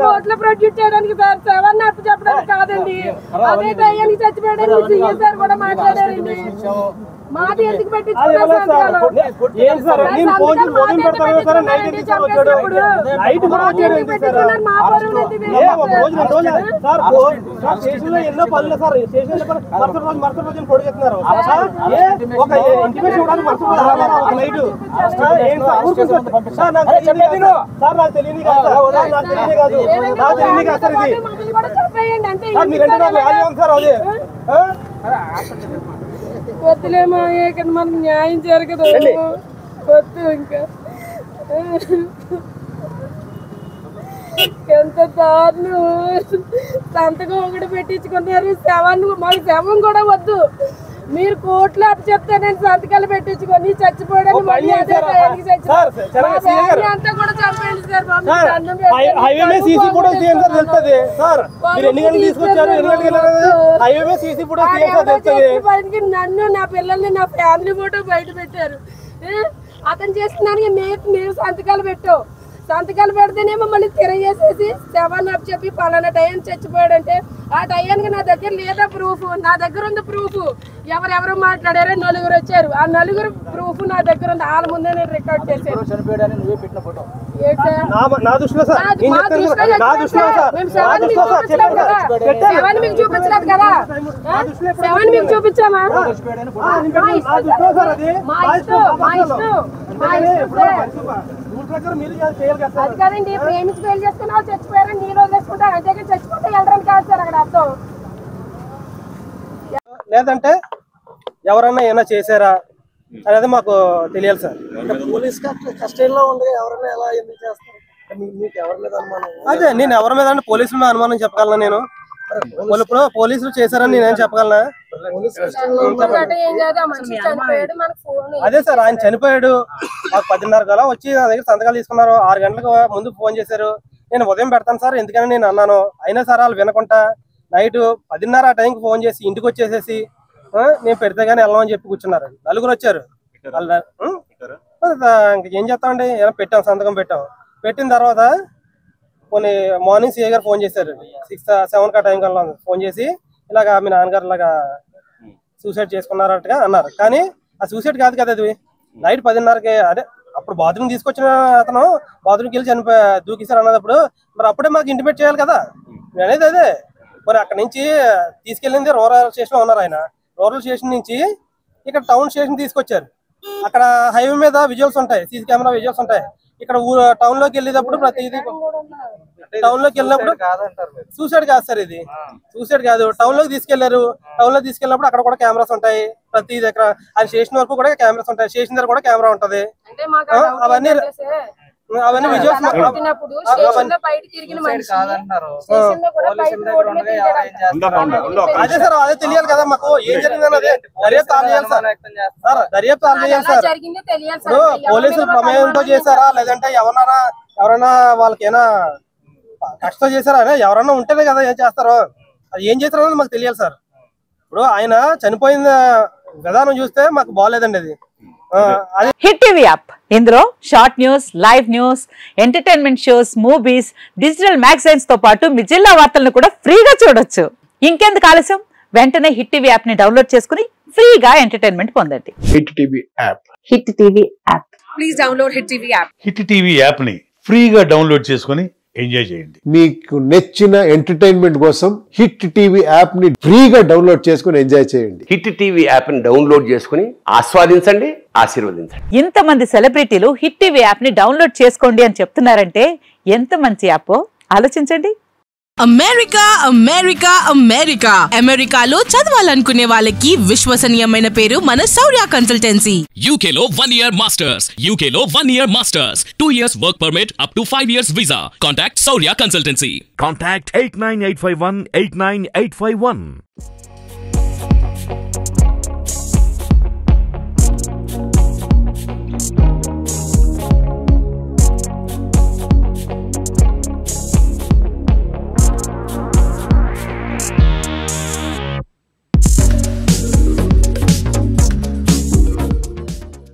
కోర్టులో ప్రొడ్యూస్ చేయడానికి sir seven అప్పు చెప్పడానికి కాదండి. అదే టైంకి చచ్చిపోయాడని సీఎం సార్ కూడా మాట్లాడారండి. మాది ఎందుకు పెట్టించుకున్నారు మా పరువులు ఎన్నో పనులు సార్ మరుసటి రోజు పొడిగెత్తున్నారు. సార్ నాకు తెలియదు కాదు సార్ అదే వద్దులేమో ఇక్కడ మనకు న్యాయం జరగదు. వద్దు ఇంకా ఎంత దారుణం. సంతకం ఒకటి పెట్టించుకున్నారు. శవం మాకు శవం కూడా వద్దు. మీరు కోర్టులో అప్పు చెప్తే నేను సంతకాలు పెట్టించుకొని చచ్చిపోయాడని మళ్ళీ అదే అంతా కూడా చంపేయండి సార్. నన్ను నా పిల్లల్ని నా ఫ్యామిలీ ఫోటో బయట పెట్టారు. అతను చేస్తున్నానికి మేము సంతకాలు పెట్టావు. సంతకాలు పెడితేనేమో మళ్ళీ తిరగేసేసి శవాన్ని అప్పు చెప్పి పలానా టైం చచ్చిపోయాడంటే ఆ టైంకి నా దగ్గర లేదా ప్రూఫ్. నా దగ్గర ఉంది ప్రూఫ్. ఎవరెవరు మాట్లాడారో నలుగురు వచ్చారు. ఆ నలుగురు ప్రూఫ్ నా దగ్గర ఉంది. వాళ్ళ ముందే నేను రికార్డ్ చేశాను. శవాన్ని మీకు చూపించలేదు కదా. శవాన్ని మీకు చూపించామా? మా ఇష్టం అది కాదండి. ప్రేమించి పెళ్లి చేసుకున్నా చచ్చిపోయారని నేను వదిలేసుకుంటాను. అంతేగా చచ్చిపోతే వెళ్ళడానికి కాదు సార్ అక్కడ అర్థం. లేదంటే ఎవరన్నా ఏమైనా చేశారా అనేది మాకు తెలియాలి సార్. పోలీస్ కస్టడీలో ఉండి ఎవరైనా ఎలా ఎందుకు చేస్తారు? మీకు ఎవరి మీద అనుమానం? అదే నేను ఎవరి మీద అంటే పోలీసుల మీద అనుమానం చెప్పగలనా? నేను ఇప్పుడు పోలీసులు చేశారని నేనేం చెప్పగలనా? అదే సార్ ఆయన చనిపోయాడు. మాకు 10:30 కల్లా వచ్చి నా దగ్గర సంతకాలు తీసుకున్నారు. 6 గంటలకు ముందు ఫోన్ చేశారు. నేను ఉదయం పెడతాను సార్ ఎందుకని నేను అన్నాను. అయినా సార్ వాళ్ళు వినకుండా నైట్ 10:30 ఆ టైంకి ఫోన్ చేసి ఇంటికి వచ్చేసేసి నేను పెడితే గానీ వెళ్ళమని చెప్పి కూర్చున్నారు. నలుగురు వచ్చారు. ఇంకేం చేస్తామండి, ఏమైనా పెట్టాం, సంతకం పెట్టాం. పెట్టిన తర్వాత కొన్ని మార్నింగ్ సిఐ గారు ఫోన్ చేశారు. 6-7 టైం కల్లా ఫోన్ చేసి ఇలాగా మీ నాన్నగారు ఇలాగా సూసైడ్ చేసుకున్నారట్టుగా అన్నారు. కానీ ఆ సూసైడ్ కాదు కదా అది. నైట్ 10:30కి అదే అప్పుడు బాత్రూమ్ తీసుకొచ్చిన అతను బాత్రూమ్కి వెళ్ళి దూకిసారు అన్నప్పుడు మరి అప్పుడే మాకు ఇంటిమేట్ చేయాలి కదా అనేది. అదే మరి అక్కడ నుంచి తీసుకెళ్ళింది రూరల్ స్టేషన్ లో ఉన్నారు ఆయన. రూరల్ స్టేషన్ నుంచి ఇక్కడ టౌన్ స్టేషన్ తీసుకొచ్చారు. అక్కడ హైవే మీద విజువల్స్ ఉంటాయి, సీసీ కెమెరా విజువల్స్ ఉంటాయి. ఇక్కడ టౌన్ లోకి వెళ్ళేటప్పుడు ప్రతిదీ టౌన్ లోకి వెళ్ళినప్పుడు సూసైడ్ కాదు సార్, ఇది సూసైడ్ కాదు. టౌన్ లోకి తీసుకెళ్లారు. టౌన్ లోకి తీసుకెళ్ళినప్పుడు అక్కడ కూడా కెమెరాస్ ఉంటాయి. ప్రతి దగ్గర అది స్టేషన్ వరకు కూడా కెమెరాస్ ఉంటాయి. స్టేషన్ దగ్గర కూడా కెమెరా ఉంటది. అవన్నీ విజువల్స్ అదే సార్, అదే తెలియాలి కదా మాకు ఏం జరిగిందని. అదే దర్యాప్తు ఆన్ చేయాలి సార్. దర్యాప్తు ఆన్ చేయాలి సార్. ఇప్పుడు పోలీసులు ప్రమేయంతో చేశారా లేదంటే ఎవరైనా వాళ్ళకైనా కష్టం చేశారా? ఎవరన్నా ఉంటేనే కదా ఏం చేస్తారో. అది ఏం చేస్తారో మాకు తెలియాలి సార్. ఇప్పుడు ఆయన చనిపోయిన విధానం చూస్తే మాకు బాగోలేదండి అది. హిట్ టీవీ యాప్, ఇందులో short news, live news, entertainment shows, movies, digital magazines తో పాటు మీ జిల్లా వార్తలను కూడా ఫ్రీగా చూడొచ్చు. ఇంకెందుకు ఆలస్యం, వెంటనే హిట్ టీవీ యాప్ ని డౌన్లోడ్ చేసుకుని ఫ్రీగా ఎంటర్టైన్మెంట్ పొందండి. Hit TV app, hit TV app, please download hit TV app. Hit TV app ని ఫ్రీగా డౌన్లోడ్ చేసుకుని ఎంజాయ్ చేయండి. మీకు నచ్చిన ఎంటర్టైన్మెంట్ కోసం హిట్ టీవీ యాప్ ని ఫ్రీగా డౌన్లోడ్ చేసుకుని ఎంజాయ్ చేయండి. హిట్ టీవీ యాప్ ని డౌన్లోడ్ చేసుకుని ఆస్వాదించండి, ఆశీర్వదించండి. ఇంతమంది సెలబ్రిటీలు హిట్ టీవీ యాప్ ని డౌన్లోడ్ చేసుకోండి అని చెప్తున్నారంటే ఎంత మంచి యాప్ ఆలోచించండి. అమెరికా అమెరికా అమెరికా అమెరికాలో చదవాలనుకునే వాళ్ళకి విశ్వసనీయమైన పేరు మన శౌర్య కన్సల్టెన్సీ. UK లో 1 year masters, UK లో 1 year masters, 2 years work permit up to 5 years visa. Contact Shaurya Consultancy. Contact 89851 89851.